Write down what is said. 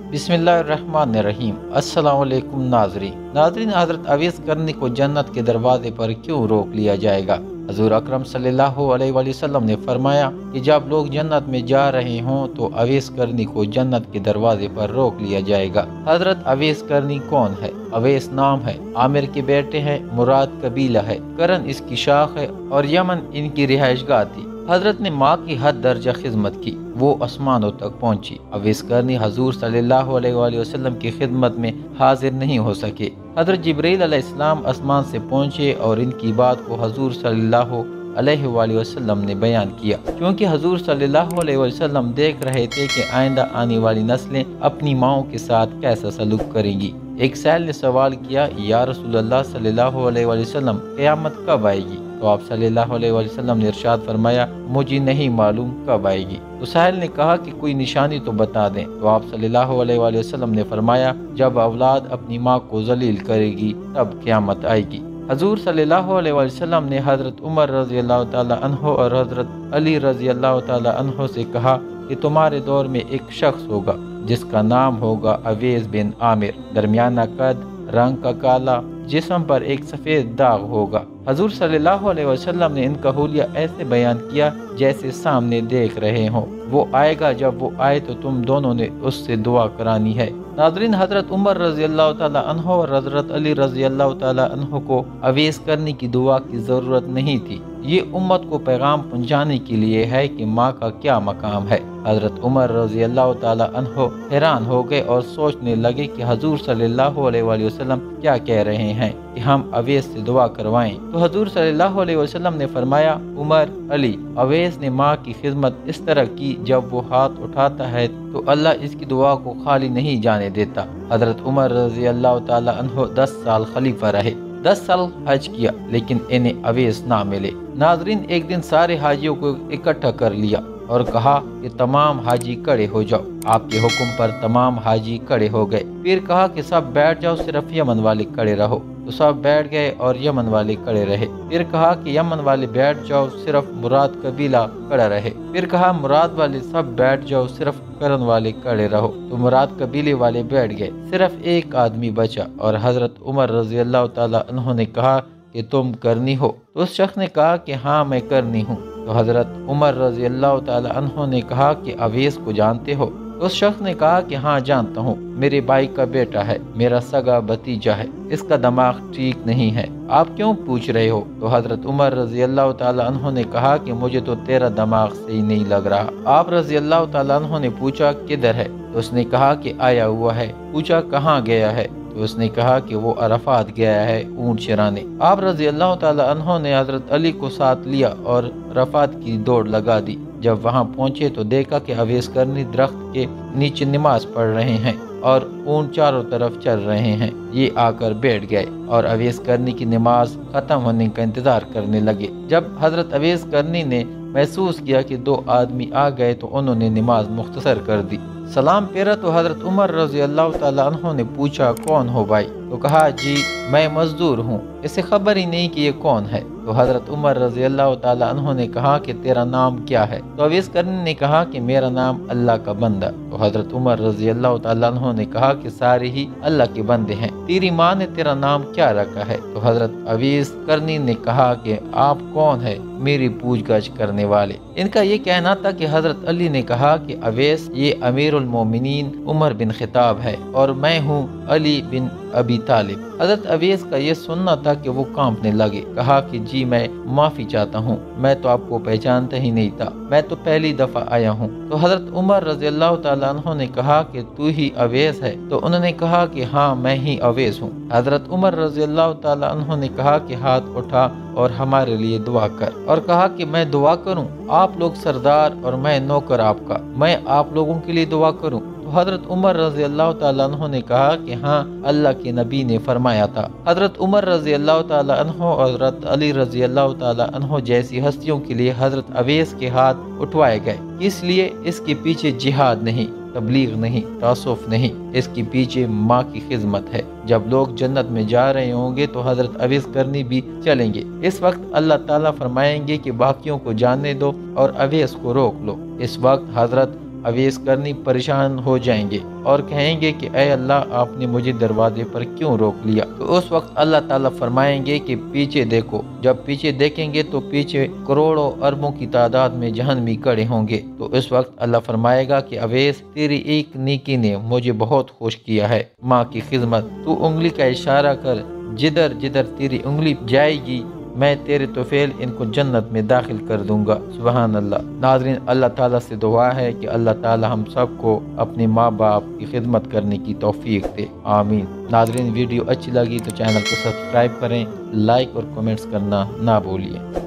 बिस्मिल्लाहिर्रहमानिर्रहीम। अस्सलाम वालेकुम नाज़रीन, हज़रत अवैस करनी को जन्नत के दरवाजे पर क्यों रोक लिया जाएगा? हज़ूर अकरम सल्लल्लाहु अलैहि वसल्लम ने फरमाया कि जब लोग जन्नत में जा रहे हों तो अवैस करनी को जन्नत के दरवाजे पर रोक लिया जाएगा। हज़रत अवैस करनी कौन है? अवैस नाम है, आमिर के बेटे हैं, मुराद कबीला है, करन इसकी शाख है और यमन इनकी रिहाइशगाह थी। हजरत ने माँ की हद दर्जा खिदमत की, वो आसमानों तक पहुँची। अवैस करनी हजूर सल्लल्लाहु अलैहि वसल्लम की खिदमत में हाजिर नहीं हो सके। हजरत जिब्रील अलैहिस्सलाम आसमान से पहुँचे और इनकी बात को हजूर सल्लल्लाहु अलैहि वसल्लम ने बयान किया, क्योंकि हजूर सल्लल्लाहु अलैहि वसल्लम देख रहे थे कि आइंदा आने वाली नस्लें अपनी माओं के साथ कैसा सलूक करेंगी। एक सैल ने सवाल किया, या रसूलल्लाह सल्लल्लाहु अलैहि वसल्लम, क़यामत कब आएगी? तो आप सल्लल्लाहु अलैहि वसल्लम ने इरशाद फरमाया, मुझे नहीं मालूम कब आएगी। तो साहिल ने कहा कि कोई निशानी तो बता दें। तो आप सल्लल्लाहु अलैहि वसल्लम ने फरमाया, जब औलाद अपनी माँ को जलील करेगी तब क़यामत आएगी। हजूर सल्लल्लाहु अलैहि वसल्लम ने हजरत उमर रज़ी अल्लाह तआला अन्हु और हजरत अली रज़ी अल्लाह तआला अन्हु से कहा कि तुम्हारे दौर में एक शख्स होगा जिसका नाम होगा अवैस बिन आमिर, दरमियाना कद, रंग का काला, जिस्म पर एक सफ़ेद दाग होगा। हजूर सल्लल्लाहु अलैहि वसल्लम ने इनका हुलिया ऐसे बयान किया जैसे सामने देख रहे हों। वो आएगा, जब वो आए तो तुम दोनों ने उससे दुआ करानी है। नाज़रीन, हजरत उमर रज़ी अल्लाह तआला अन्हु और हजरत अली रज़ी अल्लाह तआला अन्हु को अवैस करने की दुआ की ज़रूरत नहीं थी। ये उम्मत को पैगाम पहुँचाने के लिए है कि माँ का क्या मकाम है। हजरत उमर रज़ी अल्लाह तआला अन्हु हैरान हो गए और सोचने लगे कि हजूर सल्लल्लाहु अलैहि वसल्लम क्या कह रहे हैं कि हम अवैस से दुआ करवाएं। तो हजूर सल्लल्लाहु अलैहि वसल्लम ने फरमाया, उमर, अली, अवैस ने माँ की खिदमत इस तरह की, जब वो हाथ उठाता है तो अल्लाह इसकी दुआ को खाली नहीं जाने देता। हजरत उमर रज़ी अल्लाह तआला अन्हु 10 साल खलीफा रहे, 10 साल हज किया, लेकिन इन्हें अवैस ना मिले। नाजरीन, एक दिन सारे हाजियों को इकट्ठा कर लिया और कहा कि तमाम हाजी खड़े हो जाओ। आपके हुक्म पर तमाम हाजी खड़े हो गए। फिर कहा कि सब बैठ जाओ, सिर्फ यमन वाले खड़े रहो। तो सब बैठ गए और यमन वाले खड़े रहे। फिर कहा कि यमन वाले बैठ जाओ, सिर्फ मुराद कबीला खड़ा रहे। फिर कहा मुराद वाले सब बैठ जाओ, सिर्फ करन वाले खड़े रहो। तो मुराद कबीले वाले बैठ गए, सिर्फ एक आदमी बचा और हजरत उमर रज़ी अल्लाह तआला अन्हु ने कहा कि तुम करनी हो? तो उस शख्स ने कहा कि हाँ, मैं करनी हूँ। तो हजरत उमर रज़ी अल्लाह तआला अन्हु ने कहा कि अवैस को जानते हो? तो उस शख्स ने कहा कि हाँ, जानता हूँ, मेरे भाई का बेटा है, मेरा सगा भतीजा है, इसका दिमाग ठीक नहीं है। आप क्यों पूछ रहे हो? तो हजरत उमर रज़ी अल्लाह तआला अन्हु ने कहा कि मुझे तो तेरा दिमाग सही नहीं लग रहा। आप रज़ी अल्लाह तआला अन्हु ने पूछा, किधर है? तो उसने कहा कि आया हुआ है। पूछा, कहाँ गया है? तो उसने कहा कि वो अरफात गया है ऊंट चराने। आप रज़ी अल्लाह तआला अन्हु ने हजरत अली को साथ लिया और अरफात की दौड़ लगा दी। जब वहां पहुंचे तो देखा कि अवैस करनी दरख्त के नीचे नमाज पढ़ रहे हैं और ऊंट चारों तरफ चल रहे हैं। ये आकर बैठ गए और अवैस करनी की नमाज खत्म होने का इंतजार करने लगे। जब हजरत अवैस करनी ने महसूस किया कि 2 आदमी आ गए तो उन्होंने नमाज मुख्तसर कर दी। सलाम फेरा तो हजरत उमर रज़ी अल्लाह तआला अन्हु ने पूछा, कौन हो भाई? तो कहा, जी मैं मजदूर हूँ, इसे खबर ही नहीं कि ये कौन है। तो हजरत उमर रज़ी अल्लाह तआला अन्हु ने कहा कि तेरा नाम क्या है? तो अवैस करनी ने कहा कि मेरा नाम अल्लाह का बंदा। तो हजरत उमर रज़ी अल्लाह तआला अन्हु ने कहा कि सारे ही अल्लाह के बंदे हैं, तेरी माँ ने तेरा नाम क्या रखा है? तो हजरत अवैस करनी ने कहा कि आप कौन है मेरी पूछगछ करने वाले? इनका ये कहना था कि हजरत अली ने कहा कि अवैस, ये अमीरुल मोमिनीन उमर बिन खिताब है और मैं हूँ अली बिन अबी तालिब। हजरत अवैस का ये सुनना था कि वो कांपने लगे। कहा कि जी मैं माफी चाहता हूँ, मैं तो आपको पहचानता ही नहीं था, मैं तो पहली दफा आया हूँ। तो हजरत उमर रज़ी अल्लाह तआला अन्हु ने कहा कि तू ही अवैस है? तो उन्होंने कहा कि हाँ, मैं ही अवैस हूँ। हजरत उमर रज़ी अल्लाह तआला अन्हु ने कहा कि हाथ उठा और हमारे लिए दुआ कर। और कहा कि मैं दुआ करूं? आप लोग सरदार और मैं नौकर आपका, मैं आप लोगों के लिए दुआ करूं? तो हजरत उमर रज़ी अल्लाह तआला अन्हु ने कहा कि हाँ, अल्लाह के नबी ने फरमाया था। हजरत उमर रज़ी अल्लाह तआला अन्हु और हजरत अली रज़ी अल्लाह तआला अन्हु जैसी हस्तियों के लिए हजरत अवैस के हाथ उठवाए गए। इसलिए इसके पीछे जिहाद नहीं, तबलीग नहीं, तासुफ नहीं, इसके पीछे माँ की खिदमत है। जब लोग जन्नत में जा रहे होंगे तो हजरत अवैस करनी भी चलेंगे। इस वक्त अल्लाह ताला फरमाएंगे कि बाकियों को जाने दो और अवैस को रोक लो। इस वक्त हजरत अवैस करनी परेशान हो जाएंगे और कहेंगे कि ऐ अल्लाह, आपने मुझे दरवाजे पर क्यों रोक लिया। तो उस वक्त अल्लाह ताला फरमाएंगे कि पीछे देखो। जब पीछे देखेंगे तो पीछे करोड़ों अरबों की तादाद में जहन्नमी खड़े होंगे। तो इस वक्त अल्लाह फरमाएगा कि अवैस, तेरी एक नेकी ने मुझे बहुत खुश किया है, माँ की खिदमत। तू उंगली का इशारा कर, जिधर जिधर तेरी उंगली जाएगी मैं तेरे तोफेल इनको जन्नत में दाखिल कर दूंगा। सुबहान अल्लाह। नाज़रीन, अल्लाह ताला से दुआ है कि अल्लाह ताला हम सबको अपने माँ बाप की खिदमत करने की तौफीक दे। आमीन। नाज़रीन, वीडियो अच्छी लगी तो चैनल को सब्सक्राइब करें, लाइक और कमेंट्स करना ना भूलिए।